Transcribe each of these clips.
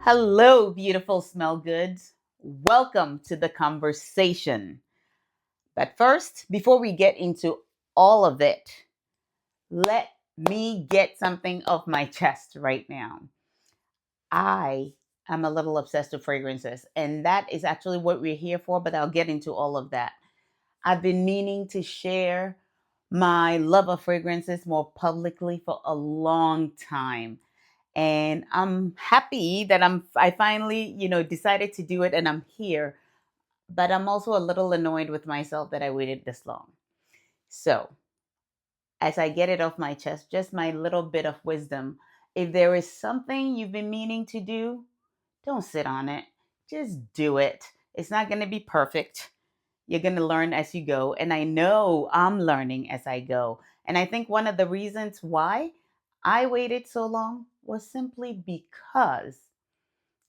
Hello, beautiful smell goods. Welcome to the conversation. But first, before we get into all of it, let me get something off my chest right now. I am a little obsessed with fragrances, and that is actually what we're here for, but I'll get into all of that. I've been meaning to share my love of fragrances more publicly for a long time, and I'm happy that I finally, decided to do it and I'm here, but I'm also a little annoyed with myself that I waited this long. So, as I get it off my chest, just my little bit of wisdom. If there is something you've been meaning to do, don't sit on it. Just do it. It's not going to be perfect. You're going to learn as you go. And I know I'm learning as I go. And I think one of the reasons why I waited so long was simply because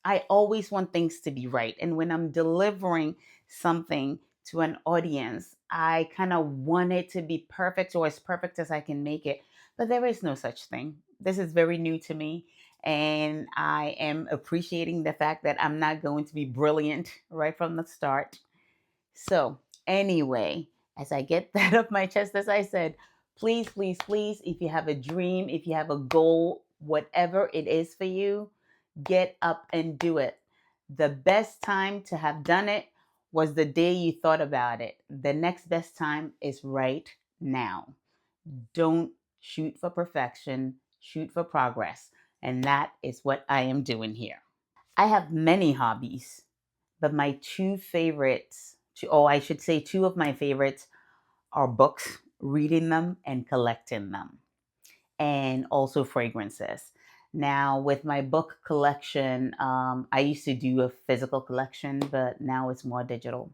I always want things to be right. And when I'm delivering something to an audience, I kind of want it to be perfect or as perfect as I can make it. But there is no such thing. This is very new to me. And I am appreciating the fact that I'm not going to be brilliant right from the start. So, anyway, as I get that off my chest, as I said, please, please, please, if you have a dream, if you have a goal, whatever it is for you, get up and do it. The best time to have done it was the day you thought about it. The next best time is right now. Don't shoot for perfection, shoot for progress. And that is what I am doing here. I have many hobbies, but my two favorites, I should say two of my favorites, are books, reading them and collecting them, and also fragrances. Now, with my book collection, I used to do a physical collection, but now it's more digital.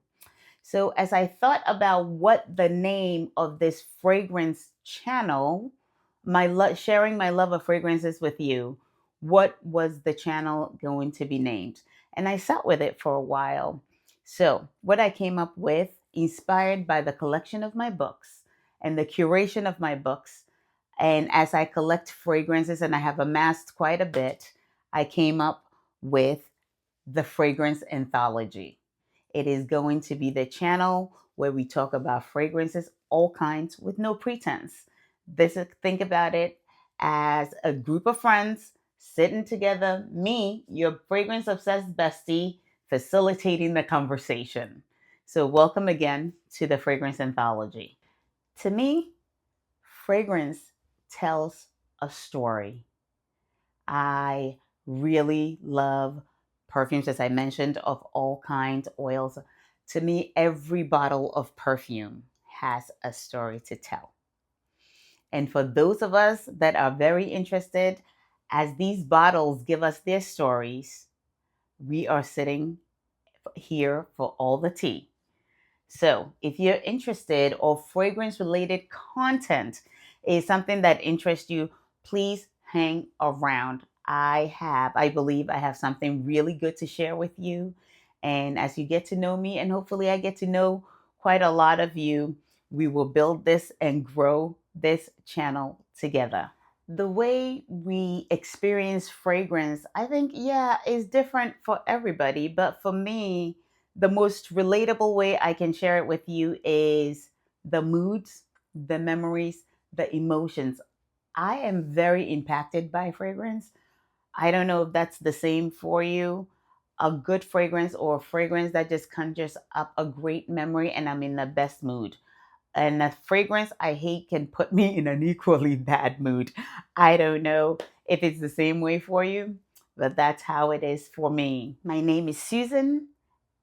So, as I thought about what the name of this fragrance channel, sharing my love of fragrances with you, what was the channel going to be named? And I sat with it for a while. So, what I came up with, inspired by the collection of my books and the curation of my books, and as I collect fragrances, and I have amassed quite a bit, I came up with the Fragrance Anthology. It is going to be the channel where we talk about fragrances, all kinds, with no pretense. Think about it as a group of friends sitting together, me, your fragrance obsessed bestie, facilitating the conversation. So, welcome again to the Fragrance Anthology. To me, fragrance tells a story. I really love perfumes, as I mentioned, of all kinds, oils. To me, every bottle of perfume has a story to tell. And for those of us that are very interested, as these bottles give us their stories, we are sitting here for all the tea. So, if you're interested or fragrance related content is something that interests you, please hang around. I believe I have something really good to share with you. And as you get to know me, and hopefully I get to know quite a lot of you, we will build this and grow this channel together. The way we experience fragrance, I think, yeah, is different for everybody. But for me, the most relatable way I can share it with you is the moods, the memories, the emotions. I am very impacted by fragrance. I don't know if that's the same for you. A good fragrance or a fragrance that just conjures up a great memory, and I'm in the best mood. And a fragrance I hate can put me in an equally bad mood. I don't know if it's the same way for you, but that's how it is for me. My name is Susan,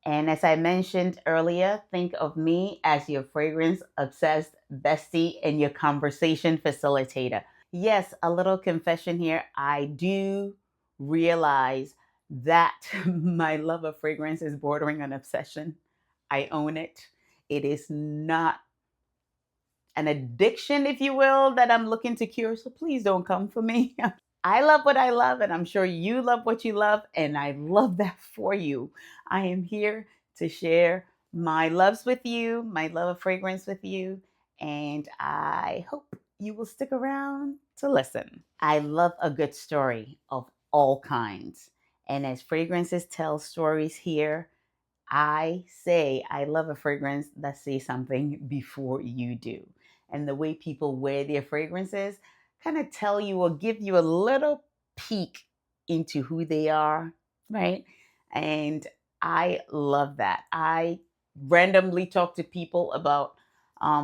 and as I mentioned earlier, think of me as your fragrance obsessed bestie and your conversation facilitator. Yes, a little confession here. I do realize that my love of fragrance is bordering on obsession. I own it. It is not an addiction, if you will, that I'm looking to cure. So please don't come for me. I love what I love, and I'm sure you love what you love, and I love that for you. I am here to share my loves with you, my love of fragrance with you, and I hope you will stick around to listen. I love a good story of all kinds. And as fragrances tell stories here, I say I love a fragrance that says something before you do. And the way people wear their fragrances kind of tell you or give you a little peek into who they are, right? And I love that. I randomly talk to people about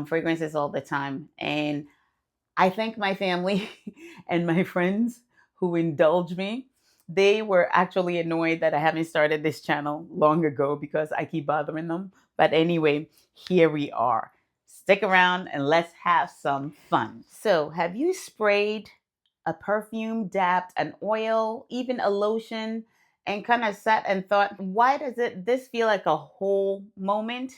fragrances all the time. And I thank my family and my friends who indulge me. They were actually annoyed that I haven't started this channel long ago because I keep bothering them. But anyway, here we are. Stick around and let's have some fun. So, have you sprayed a perfume, dabbed an oil, even a lotion, and kind of sat and thought, why does this feel like a whole moment?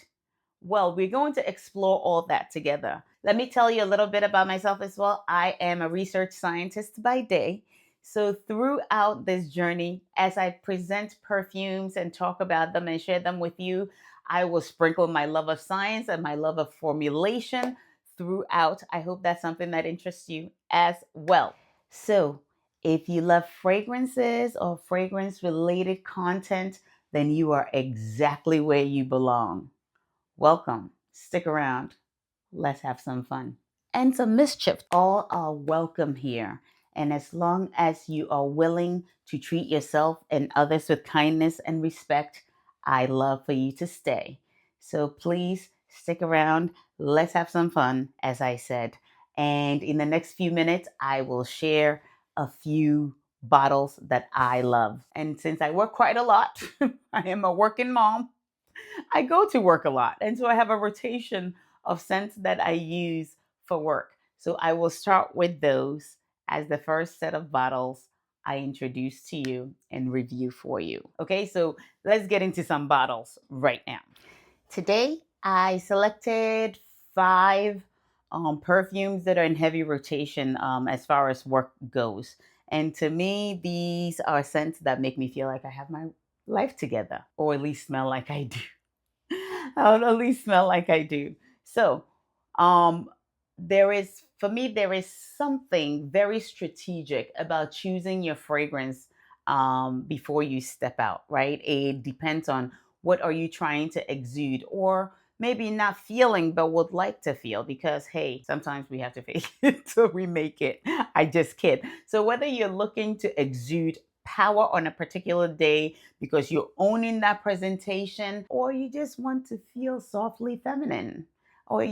Well, we're going to explore all that together. Let me tell you a little bit about myself as well. I am a research scientist by day. So, throughout this journey, as I present perfumes and talk about them and share them with you, I will sprinkle my love of science and my love of formulation throughout. I hope that's something that interests you as well. So, if you love fragrances or fragrance related content, then you are exactly where you belong. Welcome. Stick around. Let's have some fun and some mischief. All are welcome here. And as long as you are willing to treat yourself and others with kindness and respect, I love for you to stay. So please stick around. Let's have some fun, as I said. And in the next few minutes, I will share a few bottles that I love. And since I work quite a lot, I am a working mom. I go to work a lot. And so I have a rotation of scents that I use for work. So I will start with those as the first set of bottles I introduce to you and review for you. Okay, so let's get into some bottles right now. Today, I selected five perfumes that are in heavy rotation as far as work goes. And to me, these are scents that make me feel like I have my life together, or at least smell like I do. I'll at least smell like I do. So, um, for me, there is something very strategic about choosing your fragrance before you step out, right? It depends on what are you trying to exude or maybe not feeling but would like to feel because hey, sometimes we have to fake it till we make it. I just kid. So whether you're looking to exude power on a particular day because you're owning that presentation or you just want to feel softly feminine or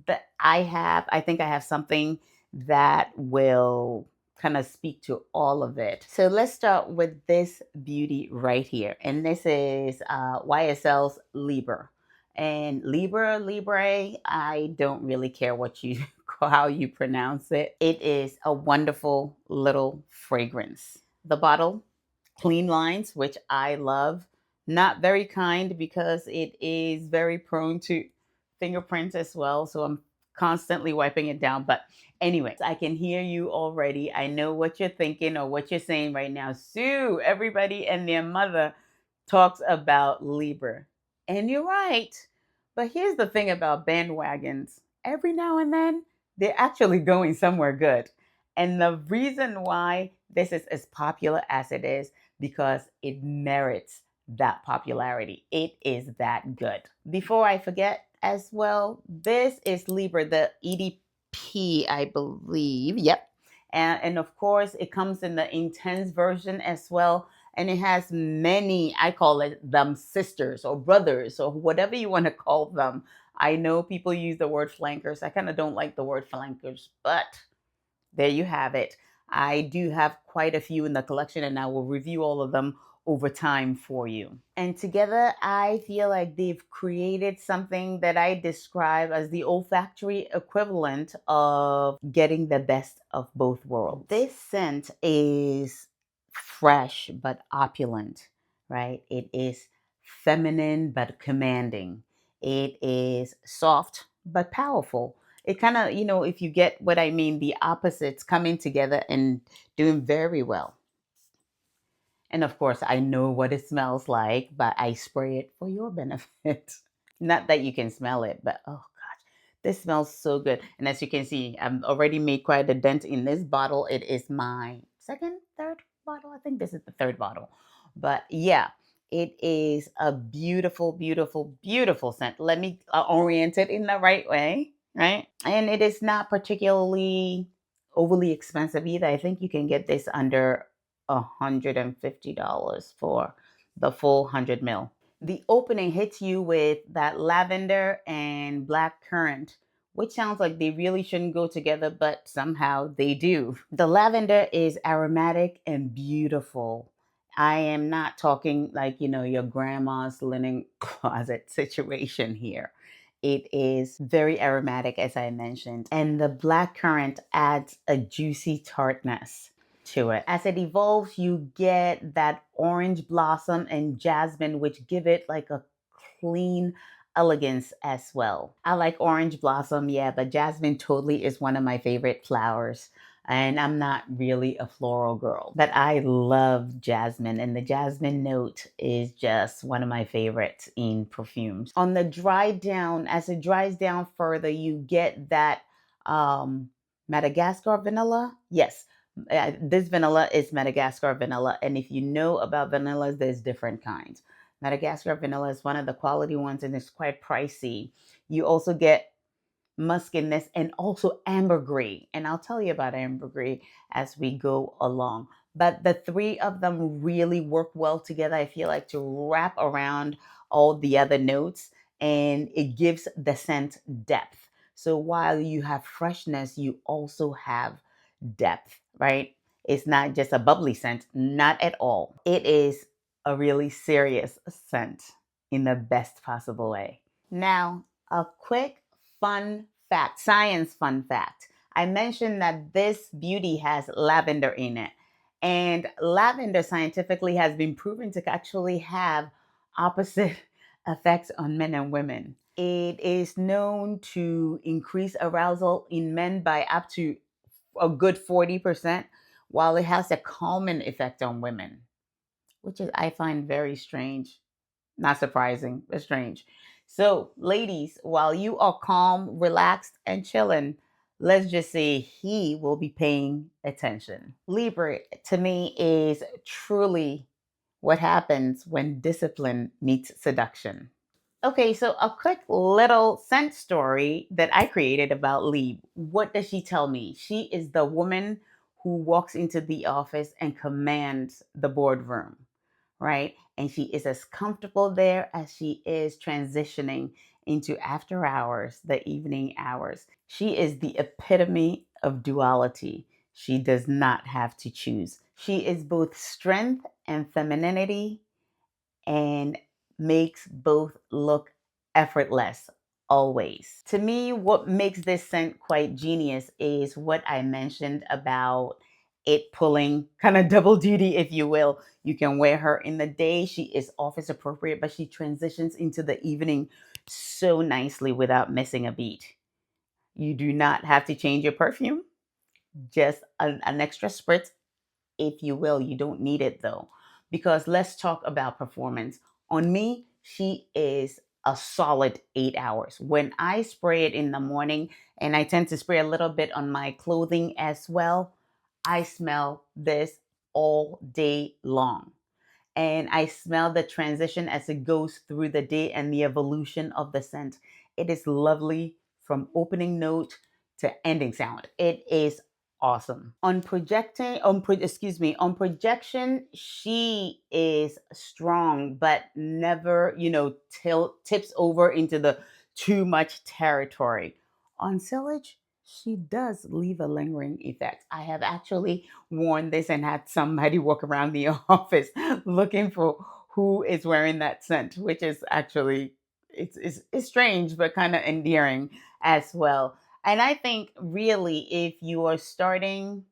that I think I have something that will kind of speak to all of it. So let's start with this beauty right here. And this is YSL's Libre. And Libre, I don't really care what you how you pronounce it. It is a wonderful little fragrance. The bottle, clean lines, which I love. Not very kind because it is very prone to fingerprints as well. So I'm constantly wiping it down. But anyways, I can hear you already. I know what you're thinking or what you're saying right now. Sue, everybody and their mother talks about Libre. And you're right. But here's the thing about bandwagons. Every now and then, they're actually going somewhere good. And the reason why this is as popular as it is because it merits that popularity. It is that good. Before I forget as well, this is Libre, the EDP, I believe. Yep. And of course, it comes in the intense version as well. And it has many, I call it them sisters or brothers or whatever you want to call them. I know people use the word flankers. I kind of don't like the word flankers, but there you have it. I do have quite a few in the collection and I will review all of them over time for you. And together, I feel like they've created something that I describe as the olfactory equivalent of getting the best of both worlds. This scent is fresh but opulent, right? It is feminine but commanding. It is soft but powerful. It kind of, if you get what I mean, the opposites coming together and doing very well. And of course, I know what it smells like, but I spray it for your benefit. Not that you can smell it, but oh gosh, this smells so good. And as you can see, I've already made quite a dent in this bottle. It is my third bottle. I think this is the third bottle. But yeah, it is a beautiful, beautiful, beautiful scent. Let me orient it in the right way, right? And it is not particularly overly expensive either. I think you can get this under $150 for the full 100 mil. The opening hits you with that lavender and black currant, which sounds like they really shouldn't go together, but somehow they do. The lavender is aromatic and beautiful. I am not talking like, your grandma's linen closet situation here. It is very aromatic, as I mentioned, and the black currant adds a juicy tartness to it. As it evolves, you get that orange blossom and jasmine, which give it like a clean elegance as well. I like orange blossom, yeah, but jasmine totally is one of my favorite flowers. And I'm not really a floral girl, but I love jasmine, and the jasmine note is just one of my favorites in perfumes. On the dry down, as it dries down further, you get that Madagascar vanilla. Yes, this vanilla is Madagascar vanilla, and if you know about vanillas, there's different kinds. Madagascar vanilla is one of the quality ones, and it's quite pricey. You also get muskiness and also ambergris, and I'll tell you about ambergris as we go along. But the three of them really work well together, I feel like, to wrap around all the other notes, and it gives the scent depth. So while you have freshness, you also have depth, right? It's not just a bubbly scent, not at all. It is a really serious scent in the best possible way. Now, a quick fun fact, science fun fact. I mentioned that this beauty has lavender in it. And lavender scientifically has been proven to actually have opposite effects on men and women. It is known to increase arousal in men by up to a good 40%, while it has a calming effect on women, which is I find very strange. Not surprising, but strange. So, ladies, while you are calm, relaxed, and chilling, let's just say he will be paying attention. Libre, to me, is truly what happens when discipline meets seduction. Okay, so a quick little scent story that I created about Libre. What does she tell me? She is the woman who walks into the office and commands the boardroom, right? And she is as comfortable there as she is transitioning into after hours, the evening hours. She is the epitome of duality. She does not have to choose. She is both strength and femininity, and makes both look effortless always. To me, what makes this scent quite genius is what I mentioned about it pulling kind of double duty, if you will. You can wear her in the day, she is office appropriate, but she transitions into the evening so nicely without missing a beat. You do not have to change your perfume, just an extra spritz, if you will. You don't need it though, because let's talk about performance. On me, she is a solid 8 hours. When I spray it in the morning, and I tend to spray a little bit on my clothing as well, I smell this all day long. And I smell the transition as it goes through the day and the evolution of the scent. It is lovely from opening note to ending sound. It is awesome. On projection, she is strong, but never, tips over into the too much territory. On sillage, she does leave a lingering effect. I have actually worn this and had somebody walk around the office looking for who is wearing that scent, which is actually it's strange but kind of endearing as well. And I think really, if you are starting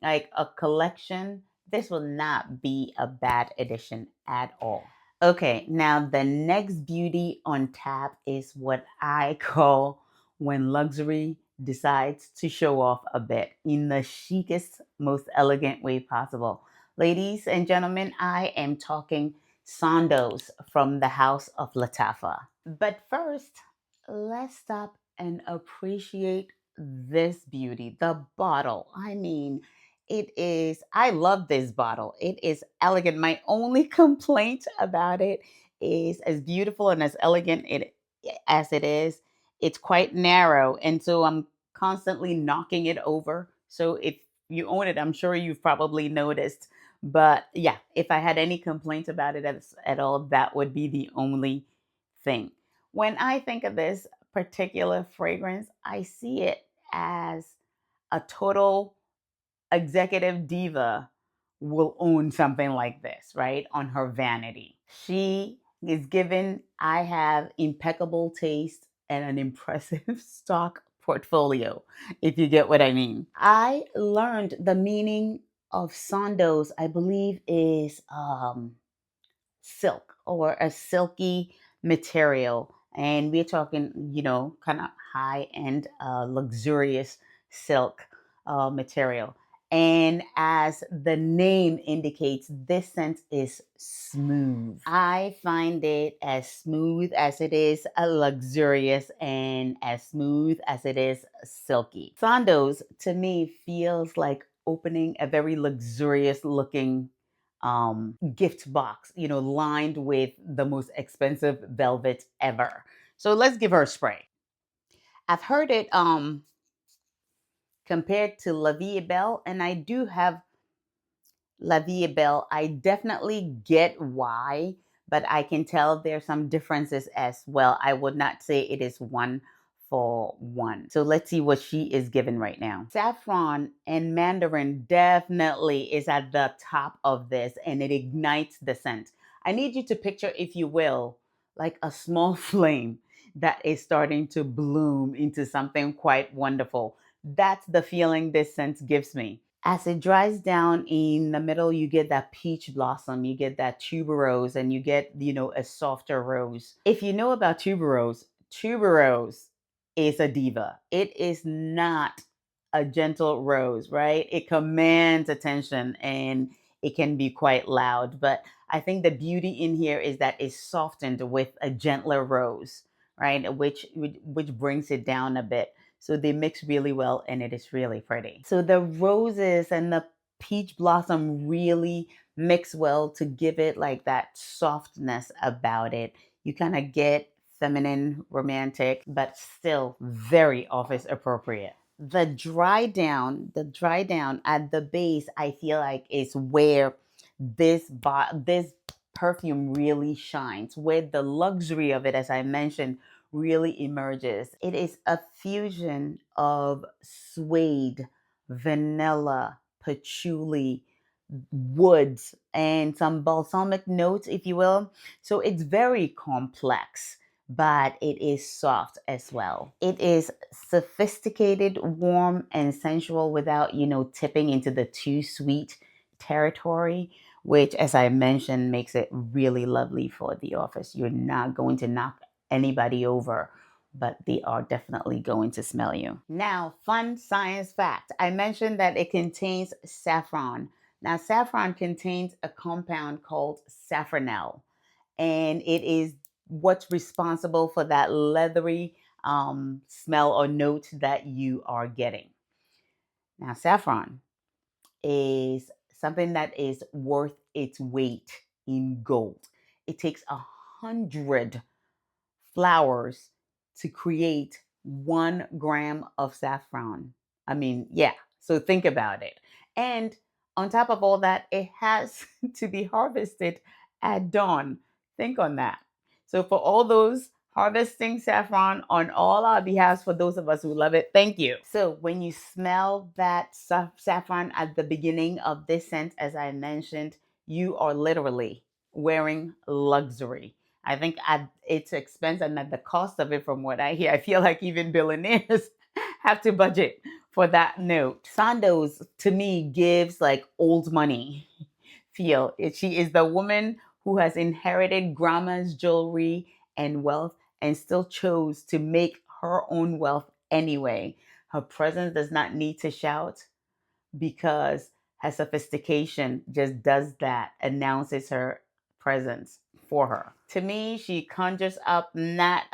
like a collection, this will not be a bad addition at all. Okay, now the next beauty on tap is what I call when luxury decides to show off a bit in the chicest, most elegant way possible. Ladies and gentlemen, I am talking Sondos from the House of Latafa. But first, let's stop and appreciate this beauty, the bottle. I mean, I love this bottle. It is elegant. My only complaint about it is, as beautiful and as elegant as it is, it's quite narrow. And so I'm constantly knocking it over. So if you own it, I'm sure you've probably noticed. But yeah, if I had any complaints about it at all, that would be the only thing. When I think of this particular fragrance, I see it as a total executive diva will own something like this, right? On her vanity. She is given, I have impeccable taste and an impressive stock portfolio, if you get what I mean. I learned the meaning of Sondos, I believe, is silk or a silky material. And we're talking, kind of high end, luxurious silk material. And as the name indicates, this scent is smooth. I find it as smooth as it is luxurious and as smooth as it is silky. Sondos to me feels like opening a very luxurious looking gift box, lined with the most expensive velvet ever. So let's give her a spray. I've heard it compared to La Vie est Belle, and I do have La Vie est Belle. I definitely get why, but I can tell there's some differences as well. I would not say it is one for one. So let's see what she is given right now. Saffron and mandarin definitely is at the top of this, and it ignites the scent. I need you to picture, if you will, like a small flame that is starting to bloom into something quite wonderful. That's the feeling this scent gives me. As it dries down in the middle, you get that peach blossom, you get that tuberose, and you get, a softer rose. If you know about tuberose is a diva. It is not a gentle rose, right? It commands attention and it can be quite loud. But I think the beauty in here is that it's softened with a gentler rose, right? Which brings it down a bit. So they mix really well and it is really pretty. So the roses and the peach blossom really mix well to give it like that softness about it. You kind of get feminine, romantic, but still very office appropriate. The dry down at the base, I feel like is where this perfume really shines, where the luxury of it, as I mentioned, really emerges. It is a fusion of suede, vanilla, patchouli, woods, and some balsamic notes, if you will. So it's very complex, but it is soft as well. It is sophisticated, warm, and sensual without, tipping into the too sweet territory, which, as I mentioned, makes it really lovely for the office. You're not going to knock anybody over, but they are definitely going to smell you. Now, fun science fact. I mentioned that it contains saffron. Now, saffron contains a compound called safranel, and it is what's responsible for that leathery smell or note that you are getting. Now, saffron is something that is worth its weight in gold. It takes 100 flowers to create 1 gram of saffron. I mean, yeah, so think about it. And on top of all that, it has to be harvested at dawn. Think on that. So, for all those harvesting saffron on all our behalves, for those of us who love it, thank you. So, when you smell that saffron at the beginning of this scent, as I mentioned, you are literally wearing luxury. I think at its expense and at the cost of it, from what I hear, I feel like even billionaires have to budget for that note. Sondos to me gives like old money feel. She is the woman who has inherited grandma's jewelry and wealth and still chose to make her own wealth anyway. Her presence does not need to shout because her sophistication just does that, announces her presence for her. To me, she conjures up not,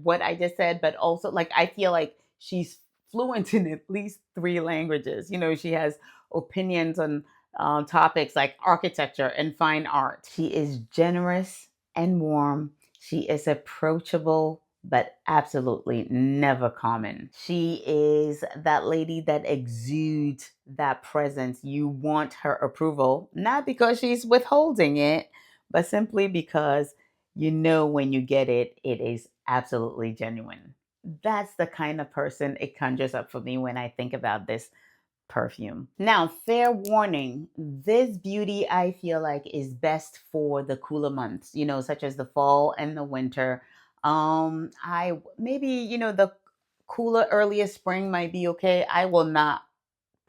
what I just said, but also like I feel like she's fluent in at least three languages. She has opinions on topics like architecture and fine art. She is generous and warm. She is approachable, but absolutely never common. She is that lady that exudes that presence. You want her approval, not because she's withholding it, but simply because when you get it, it is absolutely genuine. That's the kind of person it conjures up for me when I think about this perfume. Now, fair warning, this beauty I feel like is best for the cooler months, such as the fall and the winter. I maybe, the cooler earlier spring might be okay. I will not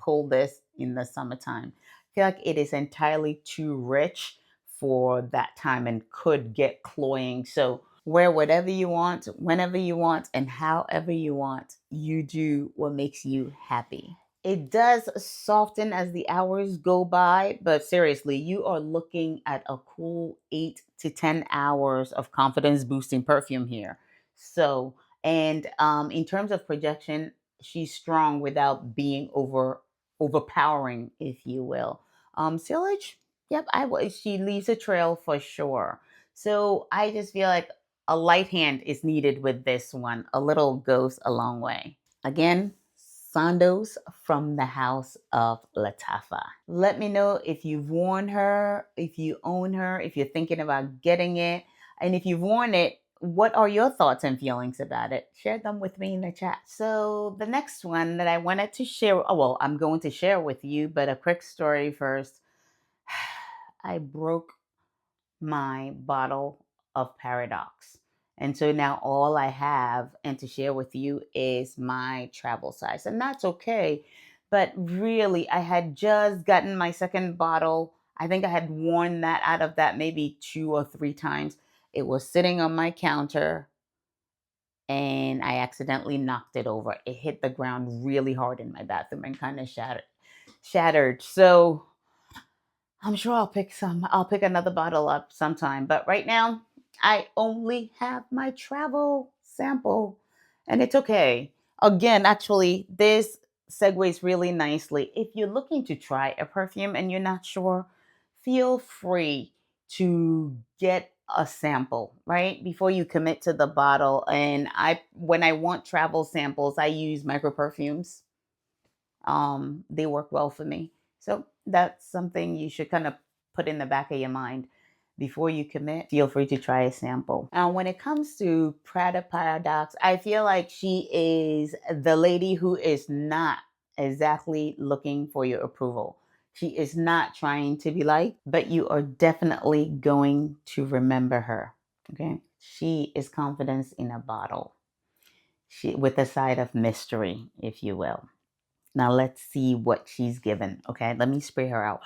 pull this in the summertime. I feel like it is entirely too rich for that time and could get cloying. So wear whatever you want, whenever you want, and however you want. You do what makes you happy. It does soften as the hours go by, but seriously, you are looking at a cool 8 to 10 hours of confidence boosting perfume here. So, and in terms of projection, she's strong without being overpowering, if you will. Sillage, yep, she leaves a trail for sure. So I just feel like a light hand is needed with this one. A little goes a long way. Again, Sondos from the house of Latafa. Let me know if you've worn her, if you own her, if you're thinking about getting it, and if you've worn it, what are your thoughts and feelings about it? Share them with me in the chat. So, the next one that I wanted to share, I'm going to share with you, but a quick story first. I broke my bottle of Paradoxe. And so now all I have and to share with you is my travel size. And that's okay. But really, I had just gotten my second bottle. I think I had worn that out of that maybe 2 or 3 times. It was sitting on my counter and I accidentally knocked it over. It hit the ground really hard in my bathroom and kind of shattered. So I'm sure I'll pick another bottle up sometime. But right now, I only have my travel sample. And it's okay. Again, actually, this segues really nicely. If you're looking to try a perfume and you're not sure, feel free to get a sample, right? Before you commit to the bottle. And when I want travel samples, I use micro perfumes. They work well for me. So that's something you should kind of put in the back of your mind before you commit. Feel free to try a sample. Now, when it comes to Prada Paradoxe, I feel like she is the lady who is not exactly looking for your approval. She is not trying to be liked, but you are definitely going to remember her. Okay. She is confidence in a bottle. With a side of mystery, if you will. Now let's see what she's given. Okay, let me spray her out.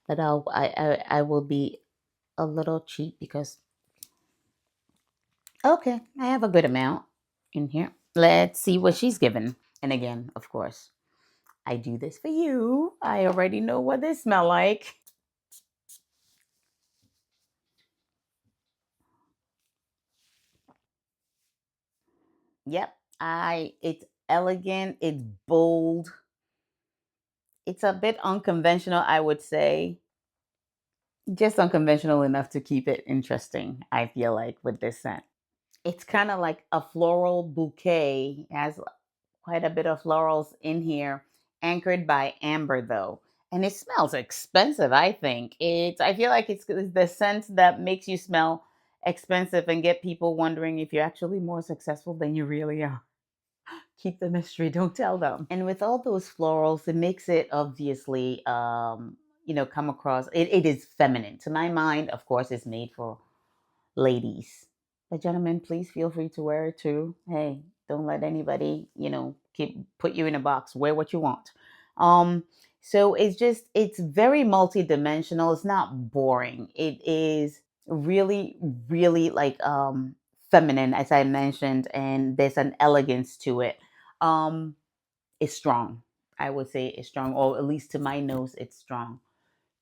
But I will be a little cheap because okay, I have a good amount in here. Let's see what she's given. And again, of course, I do this for you. I already know what they smell like. Yep, it's elegant, it's bold, it's a bit unconventional, I would say. Just unconventional enough to keep it interesting, I feel like, with this scent. It's kind of like a floral bouquet. It has quite a bit of florals in here, anchored by amber though. And it smells expensive, I think. I feel like it's the scent that makes you smell expensive and get people wondering if you're actually more successful than you really are. Keep the mystery, don't tell them. And with all those florals, it makes it obviously come across it is feminine. To my mind, of course, it's made for ladies. But gentlemen, please feel free to wear it too. Hey, don't let anybody, keep put you in a box. Wear what you want. Um, so it's very multidimensional. It's not boring. It is really, really like feminine, as I mentioned, and there's an elegance to it. Um, it's strong. I would say it's strong, or at least to my nose, it's strong.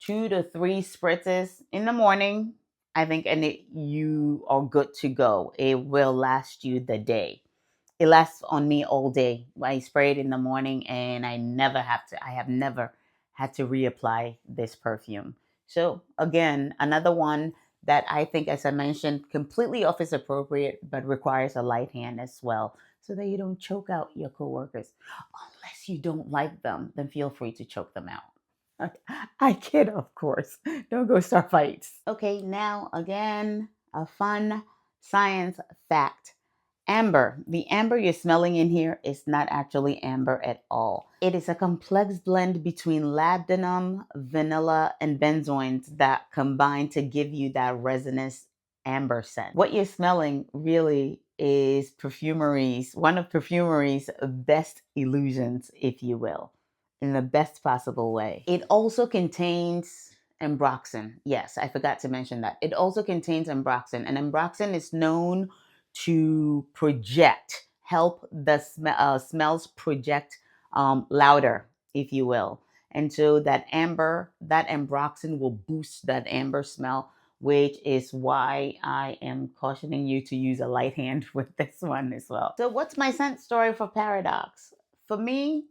2 to 3 spritzes in the morning, I think, and you are good to go. It will last you the day. it lasts on me all day. I spray it in the morning and I have never had to reapply this perfume. So again, another one that I think, as I mentioned, completely office appropriate, but requires a light hand as well, so that you don't choke out your coworkers. Unless you don't like them, then feel free to choke them out. I kid, of course. Don't go start fights. Okay, now again, a fun science fact. Amber. The amber you're smelling in here is not actually amber at all. It is a complex blend between labdanum, vanilla, and benzoins that combine to give you that resinous amber scent. What you're smelling really is one of perfumery's best illusions, if you will, in the best possible way. It also contains ambroxan. Yes, I forgot to mention that. It also contains ambroxan, and ambroxan is known to help the smells project louder, if you will. And so that ambroxan will boost that amber smell, which is why I am cautioning you to use a light hand with this one as well. So what's my scent story for Paradoxe? For me,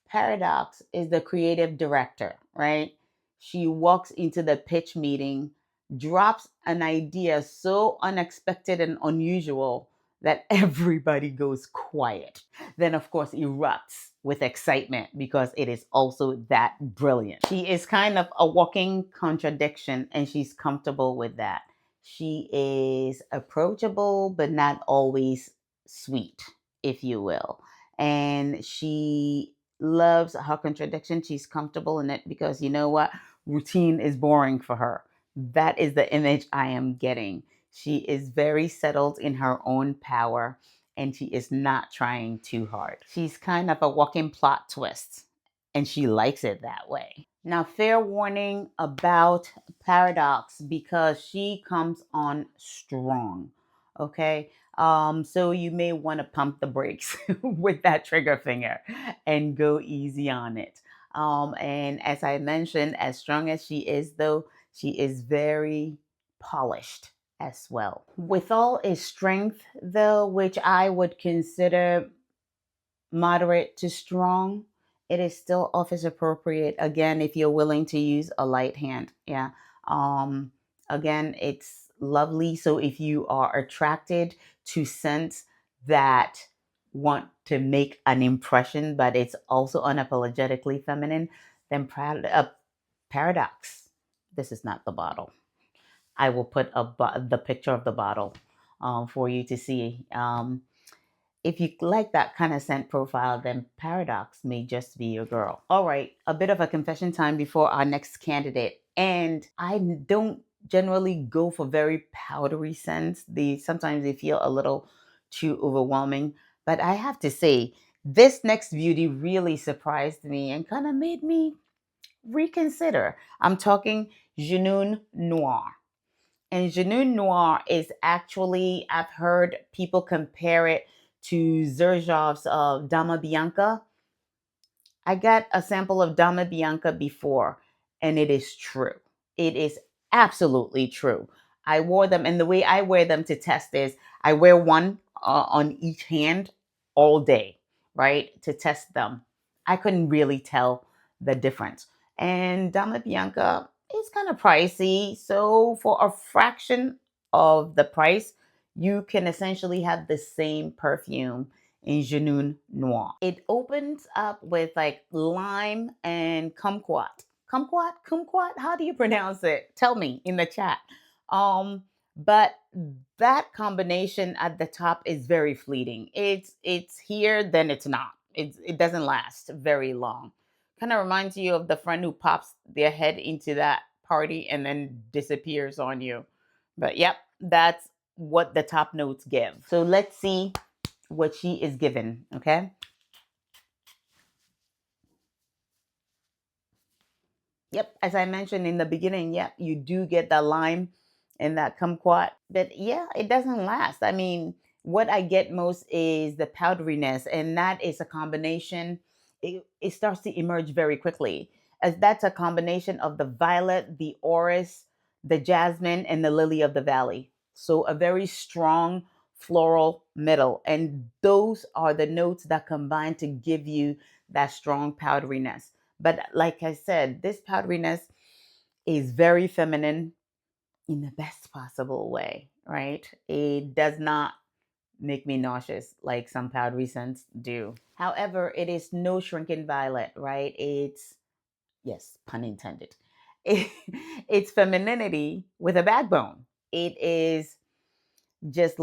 Paradoxe is the creative director, right? She walks into the pitch meeting, drops an idea so unexpected and unusual that everybody goes quiet. Then, of course, erupts with excitement because it is also that brilliant. She is kind of a walking contradiction, and she's comfortable with that. She is approachable, but not always sweet, if you will. And she loves her contradiction. She's comfortable in it because you know what? Routine is boring for her. That is the image I am getting. She is very settled in her own power, and she is not trying too hard. She's kind of a walking plot twist, and she likes it that way. Now, fair warning about Paradoxe, because she comes on strong. Okay. So you may want to pump the brakes with that trigger finger and go easy on it. And as I mentioned, as strong as she is, though, she is very polished as well. With all its strength, though, which I would consider moderate to strong, it is still office appropriate. Again, if you're willing to use a light hand. Yeah. Um, Again, it's lovely. So if you are attracted to scents that want to make an impression, but it's also unapologetically feminine, then Paradoxe. This is not the bottle. I will put the picture of the bottle for you to see. If you like that kind of scent profile, then Paradoxe may just be your girl. All right, a bit of a confession time before our next candidate. And I don't generally go for very powdery scents. Sometimes they feel a little too overwhelming. But I have to say, this next beauty really surprised me and kind of made me reconsider. I'm talking Junoon Noir. And Junoon Noir is actually, I've heard people compare it to Xerjov's Dama Bianca. I got a sample of Dama Bianca before, and it is true. It is absolutely true. I wore them, and the way I wear them to test is I wear one on each hand all day, right, to test them. I couldn't really tell the difference. And Dama Bianca is kind of pricey, so for a fraction of the price, you can essentially have the same perfume in Junoon Noir. It opens up with like lime and kumquat. Kumquat? How do you pronounce it? Tell me in the chat. But that combination at the top is very fleeting. It's here, then it's not. It doesn't last very long. Kind of reminds you of the friend who pops their head into that party and then disappears on you. But yep, that's what the top notes give. So let's see what she is given. Okay. Yep. As I mentioned in the beginning, yep, you do get the lime and that kumquat. But yeah, it doesn't last. I mean, what I get most is the powderiness, and that is a combination. It starts to emerge very quickly, as that's a combination of the violet, the orris, the jasmine, and the lily of the valley. So a very strong floral, middle. And those are the notes that combine to give you that strong powderiness. But like I said, this powderiness is very feminine in the best possible way, right? It does not make me nauseous like some powdery scents do. However, it is no shrinking violet, right? It's, yes, pun intended. It's femininity with a backbone. It is just,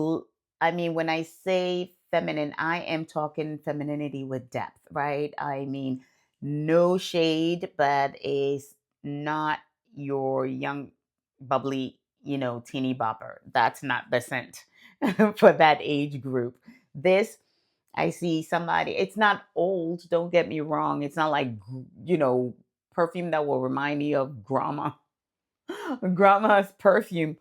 I mean, when I say feminine, I am talking femininity with depth, right? I mean, no shade, but is not your young, bubbly, teeny bopper. That's not the scent for that age group. This, I see somebody, it's not old, don't get me wrong. It's not like, perfume that will remind me of grandma's perfume.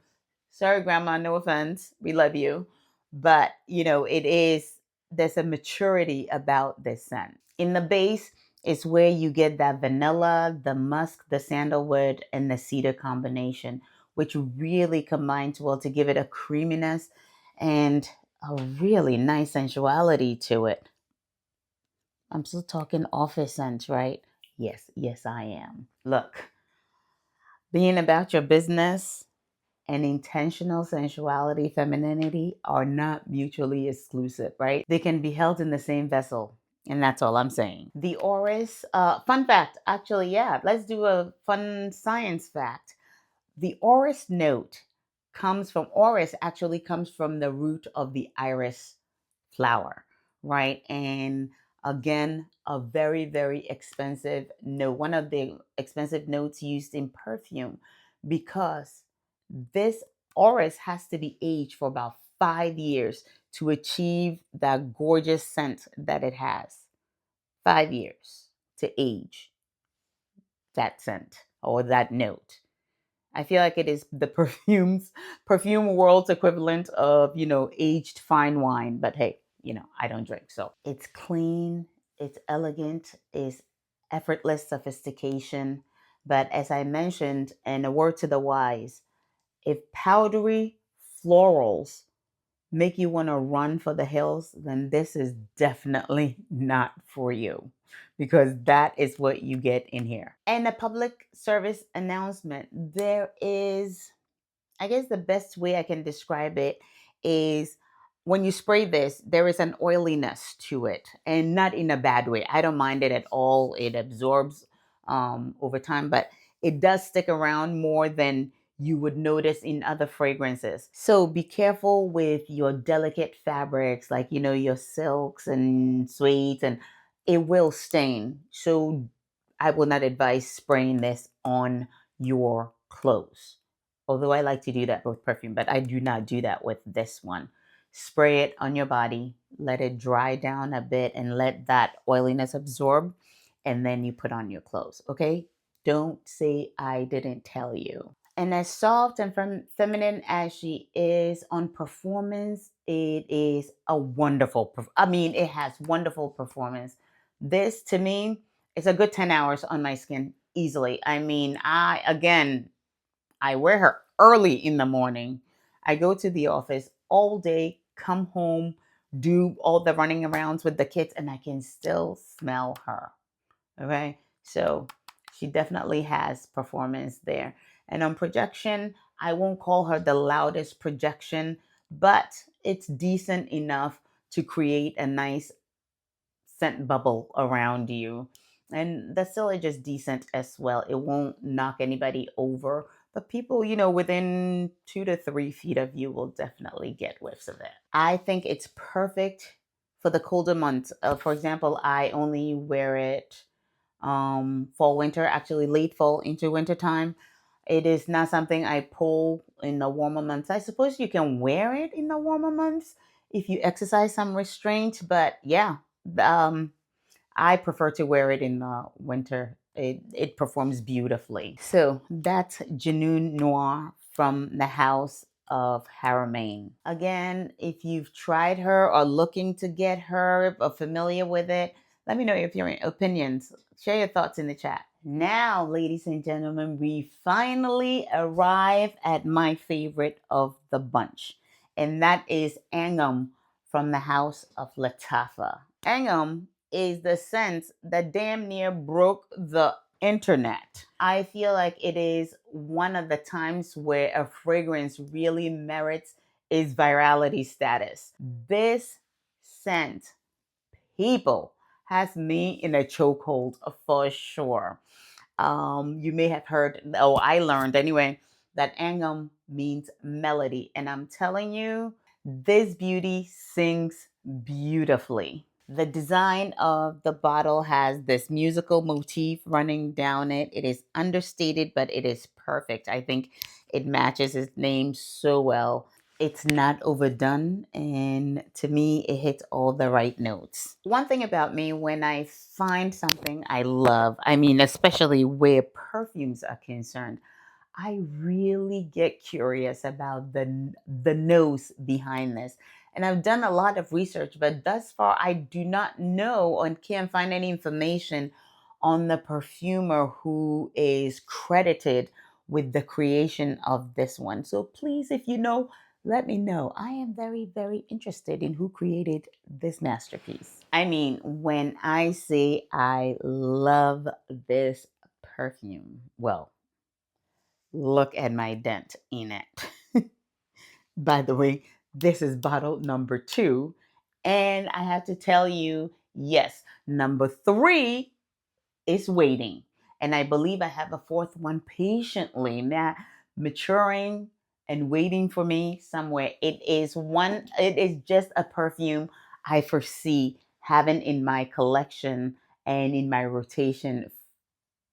Sorry, grandma, no offense. We love you. But, there's a maturity about this scent. In the base is where you get that vanilla, the musk, the sandalwood, and the cedar combination, which really combines well to give it a creaminess and a really nice sensuality to it. I'm still talking office scents, right? Yes, I am. Look, being about your business and intentional sensuality, femininity are not mutually exclusive, right? They can be held in the same vessel. And that's all I'm saying. The Oris, fun fact, actually, yeah, let's do a fun science fact. The Oris note actually comes from the root of the iris flower, right? And again, a very, very expensive note, one of the expensive notes used in perfume, because this Oris has to be aged for about 5 years to achieve that gorgeous scent that it has. 5 years to age that scent or that note. I feel like it is the perfume world's equivalent of, aged fine wine. But hey, I don't drink. So it's clean, it's elegant, it's effortless sophistication. But as I mentioned, and a word to the wise, if powdery florals make you want to run for the hills, then this is definitely not for you, because that is what you get in here. And a public service announcement. There is, I guess the best way I can describe it is, when you spray this, there is an oiliness to it, and not in a bad way. I don't mind it at all. It absorbs over time, but it does stick around more than you would notice in other fragrances. So be careful with your delicate fabrics, like, your silks and suedes, and it will stain. So I will not advise spraying this on your clothes. Although I like to do that with perfume, but I do not do that with this one. Spray it on your body, let it dry down a bit, and let that oiliness absorb, and then you put on your clothes, okay? Don't say I didn't tell you. And as soft and feminine as she is on performance, it is a wonderful, it has wonderful performance. This, to me, is a good 10 hours on my skin easily. I wear her early in the morning. I go to the office all day, come home, do all the running arounds with the kids, and I can still smell her. Okay. So she definitely has performance there. And on projection, I won't call her the loudest projection, but it's decent enough to create a nice scent bubble around you. And the still is just decent as well. It won't knock anybody over, but people, within 2 to 3 feet of you will definitely get whiffs of it. I think it's perfect for the colder months. For example, I only wear it fall, winter, actually late fall into winter time. It is not something I pull in the warmer months. I suppose you can wear it in the warmer months if you exercise some restraint, but yeah, um, I prefer to wear it in the winter. It performs beautifully. So that's Junoon Noir from the house of Haramain. Again, if you've tried her or looking to get her or familiar with it, let me know if your opinions. Share your thoughts in the chat. Now, ladies and gentlemen, we finally arrive at my favorite of the bunch. and that is Angham from the house of Lattafa. Angham is the scent that damn near broke the internet. I feel like it is one of the times where a fragrance really merits its virality status. This scent, people, has me in a chokehold for sure. You may have heard, oh, I learned anyway, that Angham means melody. And I'm telling you, this beauty sings beautifully. The design of the bottle has this musical motif running down it. It is understated, but it is perfect. I think it matches its name so well. It's not overdone, and to me, it hits all the right notes. One thing about me, when I find something I love, I mean, especially where perfumes are concerned, I really get curious about the nose behind this. And I've done a lot of research, but thus far I do not know and can't find any information on the perfumer who is credited with the creation of this one. So please, if you know, let me know. I am very, very interested in who created this masterpiece. I mean, when I say I love this perfume, well, look at my dent in it. By the way, this is bottle number 2. And I have to tell you, yes, number 3 is waiting. And I believe I have a fourth one patiently now maturing and waiting for me somewhere. It is just a perfume I foresee having in my collection and in my rotation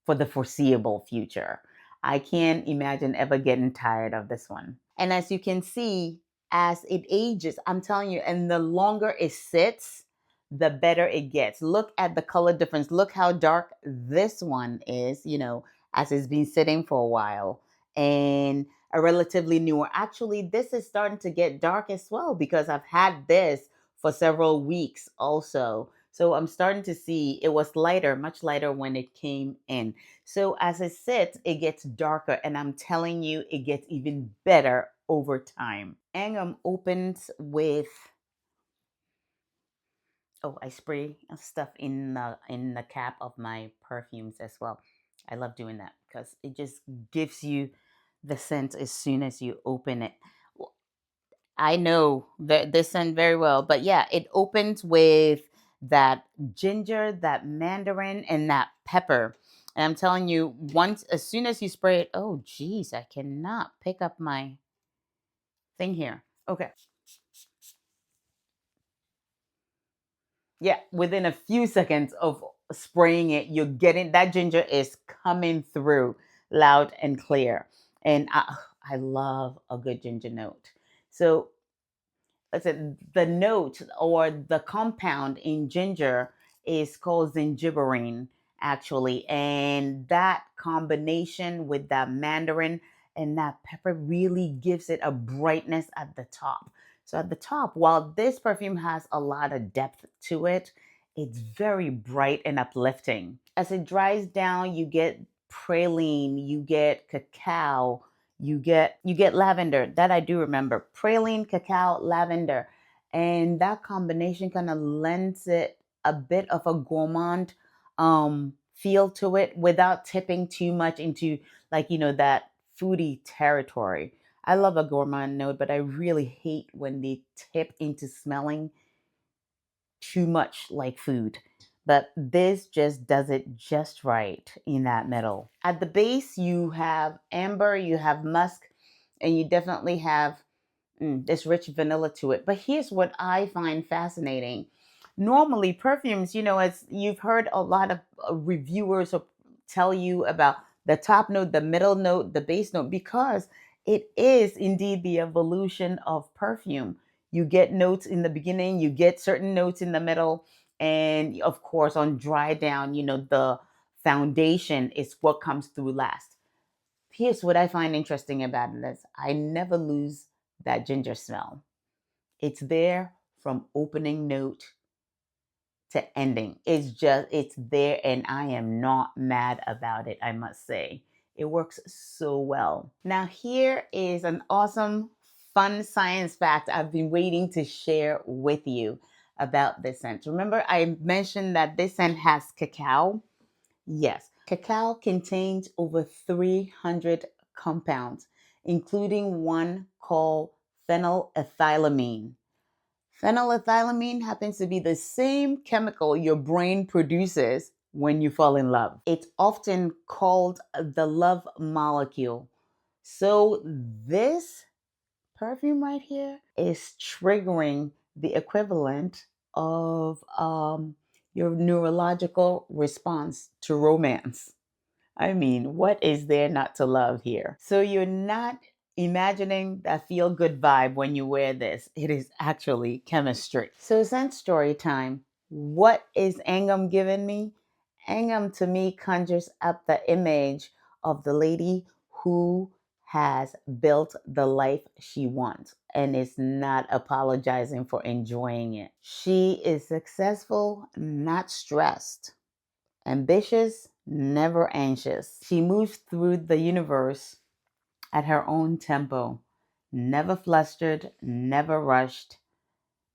for the foreseeable future. I can't imagine ever getting tired of this one. And as you can see, as it ages, I'm telling you, and the longer it sits, the better it gets. Look at the color difference. Look how dark this one is, as it's been sitting for a while. And a relatively newer. Actually, this is starting to get dark as well because I've had this for several weeks also. So I'm starting to see it was lighter, much lighter when it came in. So as it sits, it gets darker, and I'm telling you, it gets even better over time. Angham opens with, oh, I spray stuff in the cap of my perfumes as well. I love doing that because it just gives you the scent as soon as you open it. I know this scent very well, but yeah, it opens with that ginger, that mandarin, and that pepper. And I'm telling you, as soon as you spray it, oh geez, I cannot pick up my thing here. Okay. Yeah, within a few seconds of spraying it, you're getting that ginger is coming through loud and clear. And I love a good ginger note. So let's say the note or the compound in ginger is called zingiberine actually, and that combination with that mandarin and that pepper really gives it a brightness at the top. So at the top, while this perfume has a lot of depth to it, it's very bright and uplifting. As it dries down, you get praline, you get cacao, you get lavender. That I do remember. Praline, cacao, lavender. And that combination kind of lends it a bit of a gourmand feel to it without tipping too much into that foodie territory. I love a gourmand note, but I really hate when they tip into smelling too much like food. But this just does it just right in that middle. At the base, you have amber, you have musk, and you definitely have this rich vanilla to it. But here's what I find fascinating. Normally, perfumes, as you've heard a lot of reviewers tell you about the top note, the middle note, the base note, because it is indeed the evolution of perfume. You get notes in the beginning, you get certain notes in the middle, and of course, on dry down, the foundation is what comes through last. Here's what I find interesting about it is I never lose that ginger smell. It's there from opening note to ending. It's there, and I am not mad about it, I must say. It works so well. Now, here is an awesome fun science fact I've been waiting to share with you about this scent. Remember, I mentioned that this scent has cacao? Yes, cacao contains over 300 compounds, including one called phenylethylamine. Phenylethylamine happens to be the same chemical your brain produces when you fall in love. It's often called the love molecule. So, this perfume right here is triggering the equivalent of your neurological response to romance. I mean, what is there not to love here? So you're not imagining that feel good vibe when you wear this. It is actually chemistry. So, scent story time. What is Angham giving me? Angham to me conjures up the image of the lady who has built the life she wants and is not apologizing for enjoying it. She is successful, not stressed. Ambitious, never anxious. She moves through the universe at her own tempo, never flustered, never rushed,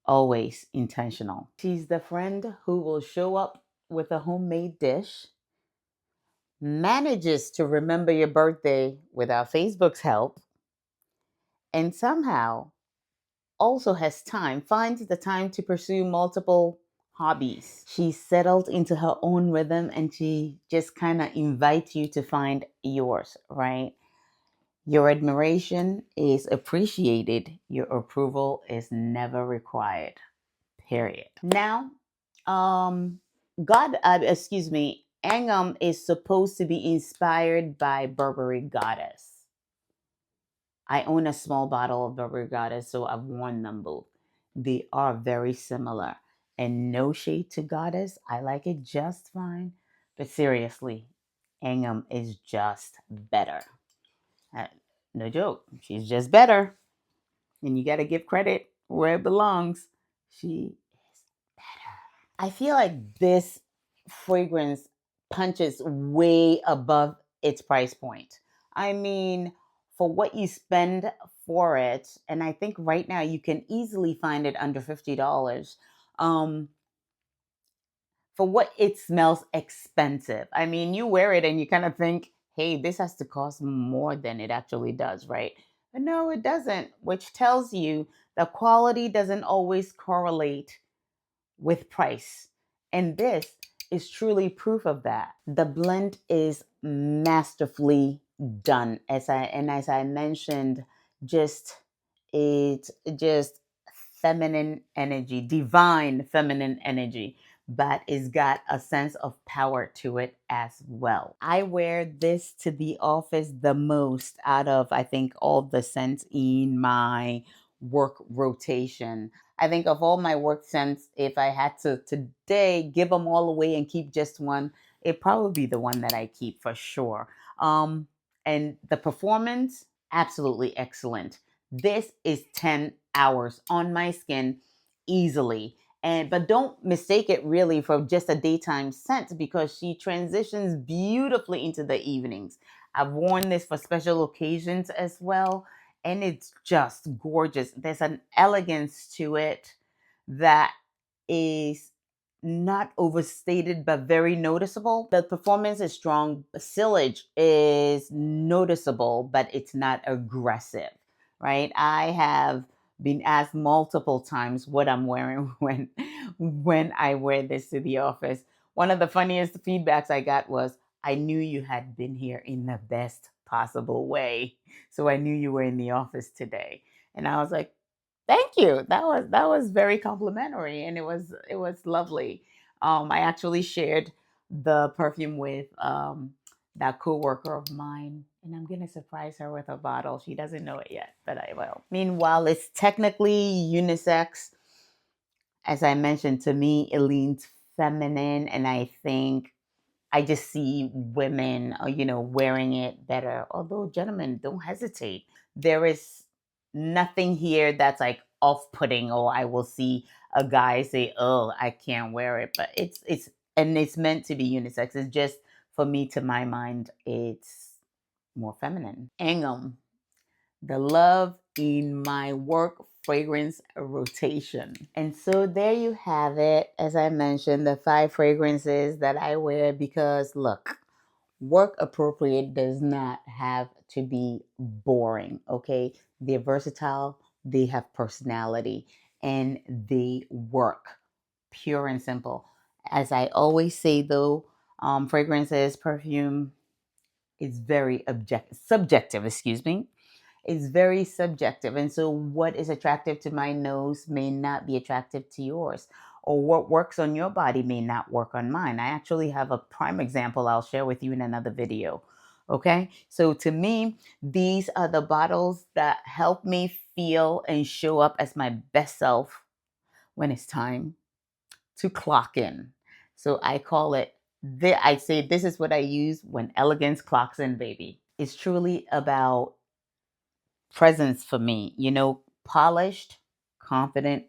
always intentional. She's the friend who will show up with a homemade dish, manages to remember your birthday without Facebook's help, and somehow also has time, finds the time to pursue multiple hobbies. She's settled into her own rhythm and she just kind of invites you to find yours, right? Your admiration is appreciated, your approval is never required. Period. Now, Angham is supposed to be inspired by Burberry Goddess. I own a small bottle of Burberry Goddess, so I've worn them both. They are very similar. And no shade to Goddess, I like it just fine. But seriously, Angham is just better. Uh, no joke, she's just better. And you got to give credit where it belongs. She is better. I feel like this fragrance punches way above its price point. I mean, for what you spend for it, and I think right now you can easily find it under $50. Um, for what it smells expensive. I mean, you wear it and you kind of think, hey, this has to cost more than it actually does, right? But no, it doesn't, which tells you the quality doesn't always correlate with price. And this is truly proof of that. The blend is masterfully done. As I mentioned, just it's just feminine energy, divine feminine energy, but it's got a sense of power to it as well. I wear this to the office the most out of, I think, all the scents in my work rotation. I think of all my work scents, if I had to today give them all away and keep just one, it'd probably be the one that I keep for sure. And the performance, absolutely excellent. This is 10 hours on my skin easily. And but don't mistake it really for just a daytime scent because she transitions beautifully into the evenings. I've worn this for special occasions as well, and it's just gorgeous. There's an elegance to it that is not overstated but very noticeable. The performance is strong. Sillage is noticeable, but it's not aggressive, right? I have been asked multiple times what I'm wearing when I wear this to the office. One of the funniest feedbacks I got was, I knew you had been here in the best possible way. So I knew you were in the office today. And I was like, thank you. That was very complimentary and it was lovely. I actually shared the perfume with that coworker of mine, and I'm gonna surprise her with a bottle. She doesn't know it yet, but I will. Meanwhile, it's technically unisex. As I mentioned, to me, it leans feminine, and I think I just see women, wearing it better. Although, gentlemen, don't hesitate. There is nothing here that's like off-putting, or I will see a guy say, "Oh, I can't wear it." But it's meant to be unisex. It's just for me, to my mind, it's more feminine. Angham, the love in my work fragrance rotation. And so there you have it. As I mentioned, the 5 fragrances that I wear because look, work appropriate does not have to be boring, okay? They're versatile, they have personality, and they work. Pure and simple. As I always say though, fragrances, perfume is very subjective, excuse me. It's very subjective. And so what is attractive to my nose may not be attractive to yours. Or what works on your body may not work on mine. I actually have a prime example I'll share with you in another video. Okay? So to me, these are the bottles that help me feel and show up as my best self when it's time to clock in. So I call it, I say this is what I use when elegance clocks in, baby. It's truly about presence for me, polished, confident,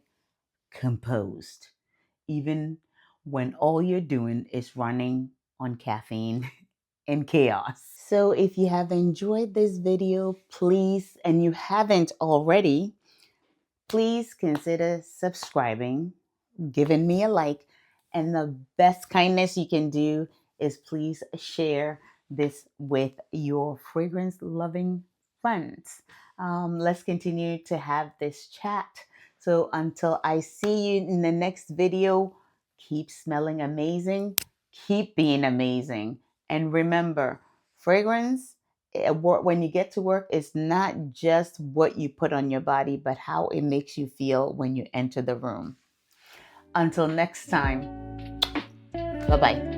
composed, even when all you're doing is running on caffeine and chaos. So if you have enjoyed this video, please, and you haven't already, please consider subscribing, giving me a like, and the best kindness you can do is please share this with your fragrance loving friends. Let's continue to have this chat. So until I see you in the next video, keep smelling amazing, keep being amazing, and remember, fragrance when you get to work, it's not just what you put on your body, but how it makes you feel when you enter the room. Until next time, bye bye.